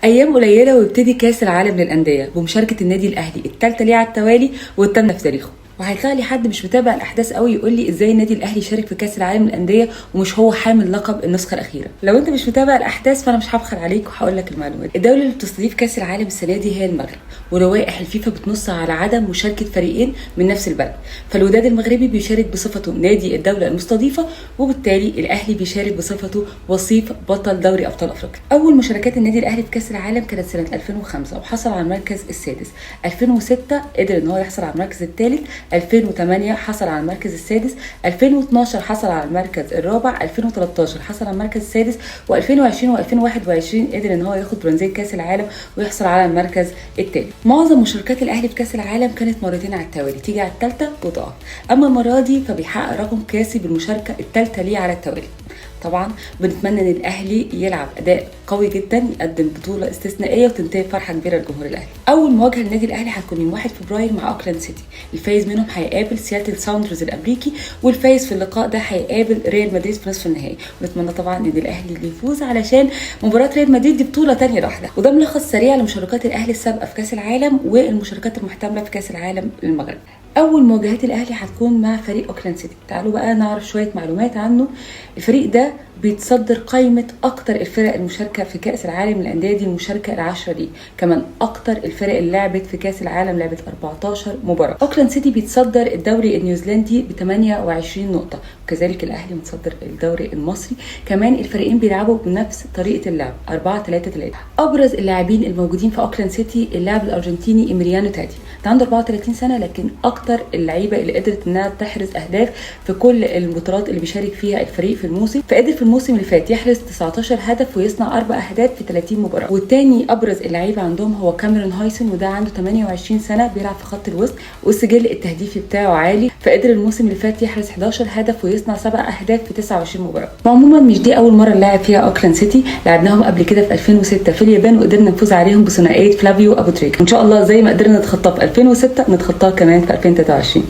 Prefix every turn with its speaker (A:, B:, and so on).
A: ايام قليله ويبتدي كاس العالم للانديه بمشاركه النادي الاهلي الثالثه ليه على التوالي والثامنه في تاريخه. وهيطلع لي حد مش متابع الاحداث قوي يقول لي ازاي النادي الاهلي شارك في كاس العالم للانديه ومش هو حامل لقب النسخه الاخيره. لو انت مش متابع الاحداث فانا مش هبخل عليك وهقول لك المعلومات. الدوله اللي بتستضيف كاس العالم السنه دي هي المغرب، ولوائح الفيفا بتنص على عدم مشاركه فريقين من نفس البلد، فالوداد المغربي بيشارك بصفته نادي الدوله المستضيفه، وبالتالي الاهلي بيشارك بصفته وصيف بطل دوري ابطال افريقيا. اول مشاركات النادي الاهلي في كاس العالم كانت سنه 2005 وحصل على المركز السادس، 2006 قدر ان هو يحصل على المركز الثالث، 2008 حصل على المركز السادس، 2012 حصل على المركز الرابع، 2013 حصل على المركز السادس، و2020 و2021 قدر ان هو ياخد برونزيه كاس العالم ويحصل على المركز الثالث. معظم مشاركات الاهلي في كاس العالم كانت مرتين على التوالي، تيجي على الثالثه وتقع. اما المره دي فبيحقق رقم قياسي بالمشاركه الثالثه ليه على التوالي. طبعا بنتمنى ان الاهلي يلعب اداء قوي جدا، يقدم بطوله استثنائيه وتنتهي فرحه كبيره لجمهور الاهلي. اول مواجهه للنادي الاهلي هتكون يوم 1 فبراير مع اوكلاند سيتي، الفايز منهم هيقابل سياتل ساوندرز الامريكي، والفايز في اللقاء ده هيقابل ريال مدريد في نصف النهائي. ونتمنى طبعا ان الاهلي اللي يفوز علشان مباراه ريال مدريد دي بطوله ثانيه لوحدها. وده ملخص سريع لمشاركات الاهلي السابقه في كاس العالم والمشاركات المحتمله في كاس العالم للمغرب. اول مواجهات الاهلي هتكون مع فريق اوكلاند سيتي. تعالوا بقى نعرف شويه معلومات عنه. الفريق ده بيتصدر قائمه اكتر الفرق المشاركه في كاس العالم للانديه، دي المشاركه العاشره ليه. كمان اكتر الفرق اللي لعبت في كاس العالم لعبت 14 مباراه. اوكلاند سيتي بيتصدر الدوري النيوزيلندي ب 28 نقطه، وكذلك الاهلي متصدر الدوري المصري. كمان الفريقين بيلعبوا بنفس طريقه اللعب 4-3-3. ابرز اللاعبين الموجودين في اوكلاند سيتي اللاعب الارجنتيني إيميليانو تاتي، ده عنده 34 سنه، لكن اكتر اللعيبه اللي قدرت انها تحرز اهداف في كل البطولات اللي بيشارك فيها الفريق في الموسم. فقدر في الموسم اللي فات يحرز 19 هدف ويصنع 4 اهداف في 30 مباراه. والتاني ابرز اللعيبه عندهم هو كاميرون هايسون، وده عنده 28 سنه، بيلعب في خط الوسط والسجل التهديفي بتاعه عالي، فقدر الموسم اللي فات يحرز 11 هدف ويصنع 7 اهداف في 29 مباراه. وعموما مش دي اول مره نلعب فيها اوكلاند سيتي، لعبناهم قبل كده في 2006 في اليابان وقدرنا نفوز عليهم بثنائيه فلافيو ابو تريكه، وان شاء الله زي ما قدرنا نتخطاه في 2006 نتخطاه كمان في 2023.